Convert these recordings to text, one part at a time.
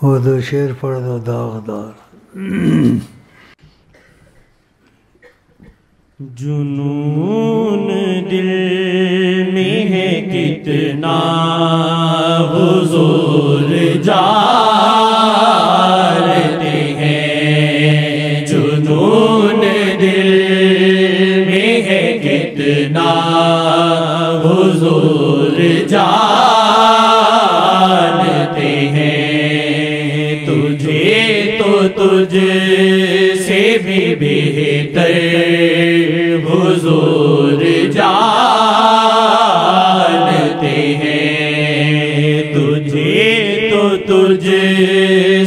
وہ دو شعر پڑھ دو داغدار. جنون دل میں ہے کتنا حضور جانتے ہیں. جنون دل میں ہے کتنا حضور جانتے ہیں. تجھے تو تجھ سے بھی بہتر حضور جانتے ہیں. تجھے تو تجھ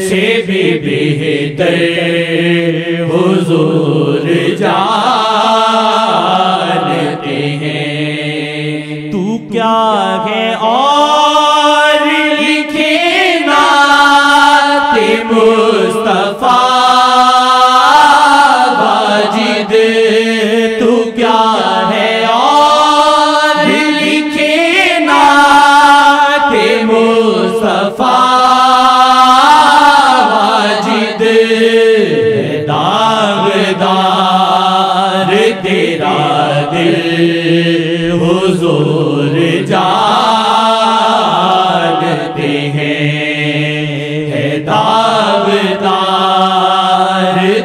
سے بھی بہتر حضور جانتے ہیں. تو کیا ہے اور لکھے نعت مصطفیٰ واجد. تو کیا ہے اور لکھے نعت مصطفیٰ واجد. داغدار تیرا دل حضور جانتے ہیں. داغدار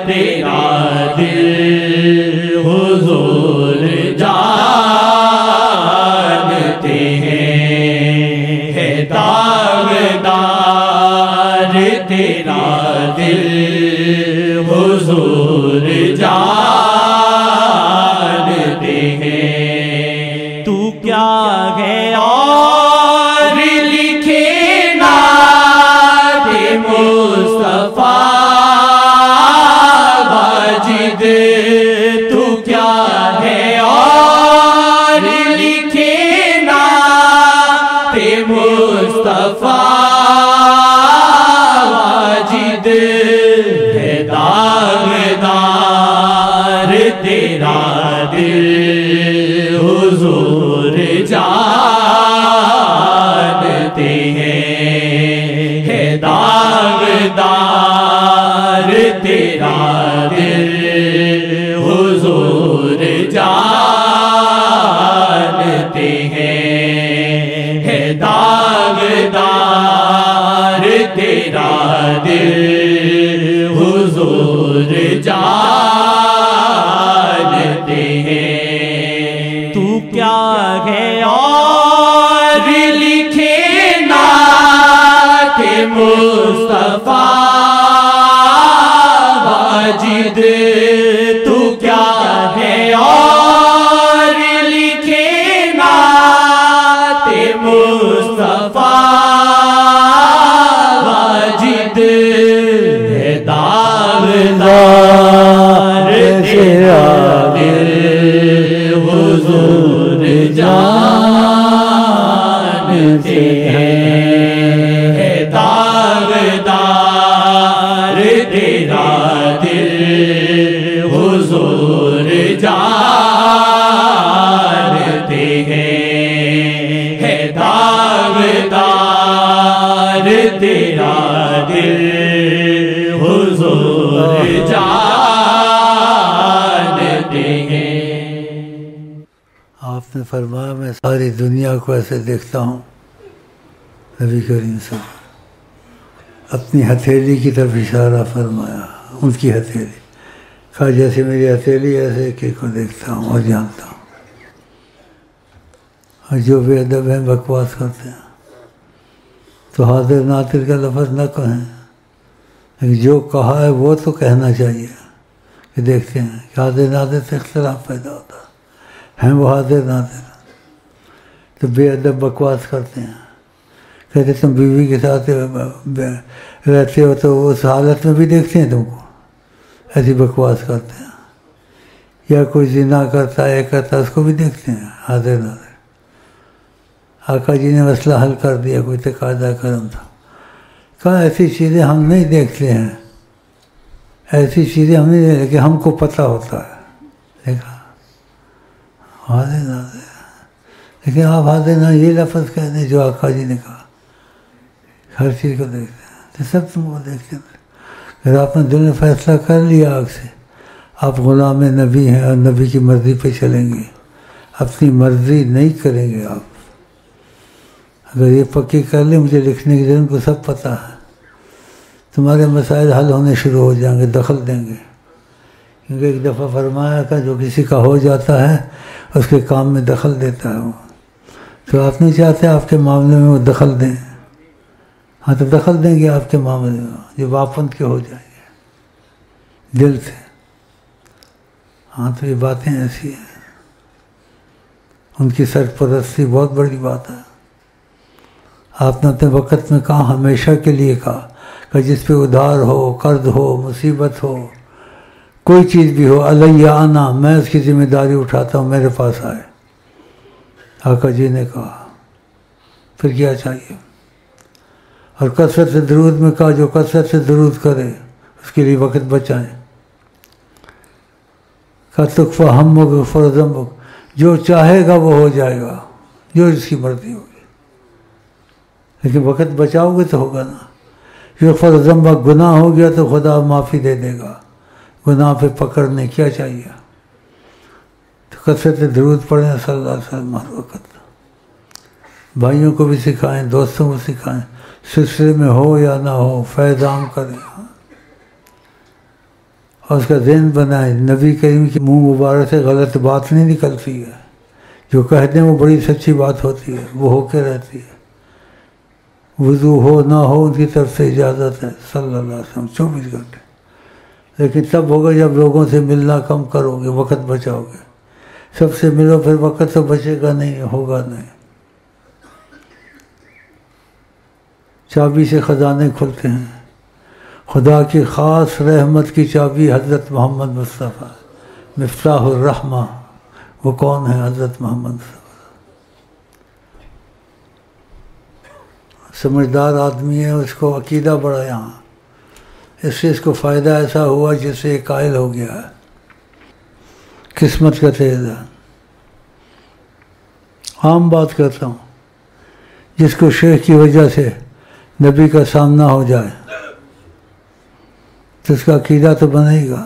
تیرا دل حضور جانتے ہیں. داغدار تیرا دل حضور جانتے ہیں. تو کیا ہے اور لکھے نعت مصطفیٰ واجد. تو کیا ہے اور لکھے نعت مصطفیٰ واجد. داغدار تیرا دل حضور جانتے ہیں. داغدار تیرا دل حضور جانتے ہیں. داغدار تیرا دل حضور جانتے ہیں. تو کیا ہے اور لکھے نعت مصطفیٰ واجد. تو کیا ہے اور لکھے نعت مصطفیٰ واجد. داغدار تیرا دل حضور جانتے ہیں. داغدار تیرا دل حضور جانتے ہیں. داغدار تیرا دل حضور جانتے ہیں. آپ نے فرمایا میں ساری دنیا کو ایسے دیکھتا ہوں. نبی کریم صلی اللہ علیہ وسلم اپنی ہتھیلی کی طرف اشارہ فرمایا. ان کی ہتھیلی کہا جیسے میری ہتھیلی ایسے ایک ایک کو دیکھتا ہوں اور جانتا ہوں. اور جو بے ادب ہیں بکواس کرتے ہیں تو حاضر ناطر کا لفظ نہ کہیں، لیکن جو کہا ہے وہ تو کہنا چاہیے. کہ دیکھتے ہیں کہ حاضر ناظر سے اختلاف پیدا ہوتا ہے وہ حاضر ناظر تو بے ادب بکواس کرتے ہیں. کہتے تم بیوی کے ساتھ رہتے ہو تو اس حالت میں بھی دیکھتے ہیں تم کو، ایسی بکواس کرتے ہیں. یا کوئی زنا کرتا ہے کرتا اس کو بھی دیکھتے ہیں حاضر ناظر. آقا جی نے مسئلہ حل کر دیا، کوئی تقاضا کرم تھا. کہا ایسی چیزیں ہم نہیں دیکھتے ہیں، ایسی چیزیں ہم نہیں دیکھتے کہ ہم کو پتہ ہوتا ہے. دیکھا حاضر ناظر. لیکن آپ حاضر نہ یہ لفظ کہہ دیں جو آقا جی نے کہا، ہر چیز کو دیکھتے ہیں. تو یہ سب تم وہ دیکھتے ہیں. اگر آپ نے دل میں فیصلہ کر لیا آگ سے آپ غلام نبی ہیں اور نبی کی مرضی پہ چلیں گے، اپنی مرضی نہیں کریں گے آپ. اگر یہ پکی کر لیں مجھے لکھنے کی ضرورت کو سب پتہ ہے، تمہارے مسائل حل ہونے شروع ہو جائیں گے، دخل دیں گے. کیونکہ ایک دفعہ فرمایا کہ جو کسی کا ہو جاتا ہے اس کے کام میں دخل دیتا ہے وہ. تو آپ نہیں چاہتے آپ کے معاملے میں وہ دخل دیں. ہاں تو دخل دیں گے آپ کے معاملے میں جو واپند کے ہو جائیں گے دل سے. ہاں تو یہ باتیں ایسی ہیں، ان کی سرپرستی بہت بڑی بات ہے. آپ نے اپنے وقت میں کہا، ہمیشہ کے لیے کہا کہ جس پہ ادھار ہو، قرض ہو، مصیبت ہو، کوئی چیز بھی ہو، علیہ آنا، میں اس کی ذمہ داری اٹھاتا ہوں، میرے پاس آئے. آقا جی نے کہا پھر کیا چاہیے. اور کثرت سے درود میں کہا جو کثرت سے درود کرے اس کے لیے وقت بچائیں. کا تکفہ ہمک غفر ذنبک، جو چاہے گا وہ ہو جائے گا، جو اس کی مرضی ہوگی. لیکن وقت بچاؤ گے تو ہوگا نا. غفر ذنبک، گناہ ہو گیا تو خدا معافی دے دے گا. گناہ پہ پکڑنے کیا چاہیے؟ تو کثرت درود پڑھیں صلی اللہ علیہ وسلم ہر وقت. بھائیوں کو بھی سکھائیں، دوستوں کو سکھائیں، سلسلے میں ہو یا نہ ہو فیض عام کریں اور اس کا ذہن بنائیں. نبی کریم کی منہ مبارک سے غلط بات نہیں نکلتی ہے، جو کہتے ہیں وہ بڑی سچی بات ہوتی ہے، وہ ہو کے رہتی ہے. وضو ہو نہ ہو ان کی طرف سے اجازت ہے صلی اللہ علیہ وسلم 24 گھنٹے. لیکن تب ہوگا جب لوگوں سے ملنا کم کرو گے، وقت بچاؤ گے. سب سے ملو پھر وقت تو بچے گا نہیں، ہوگا نہیں. چابی سے خزانے کھلتے ہیں. خدا کی خاص رحمت کی چابی حضرت محمد مصطفیٰ مفتاح الرحمہ. وہ کون ہے؟ حضرت محمد مصطفیٰ. سمجھدار آدمی ہے، اس کو عقیدہ بڑا یہاں، اس سے اس کو فائدہ ایسا ہوا جس سے یہ قائل ہو گیا ہے. قسمت کا تیز ہے. عام بات کرتا ہوں، جس کو شیخ کی وجہ سے نبی کا سامنا ہو جائے تو اس کا عقیدہ تو بنے گا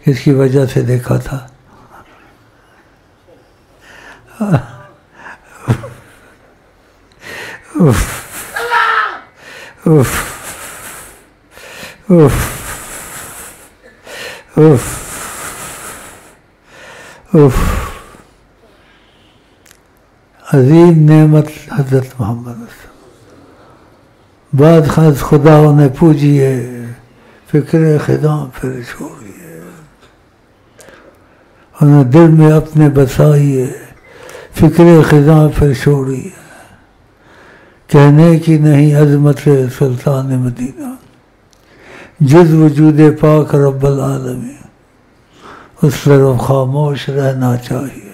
کہ اس کی وجہ سے دیکھا تھا. عظیم نعمت حضرت محمد. بعد خاص خدا انہیں پوجیے، فکر خدا پھر چھوڑیے. انہیں دل میں اپنے بسائیے، فکر خدا پھر چھوڑیے. کہنے کی نہیں عظمت سلطان مدینہ، جز وجود پاک رب العالمین، اس طرف خاموش رہنا چاہیے.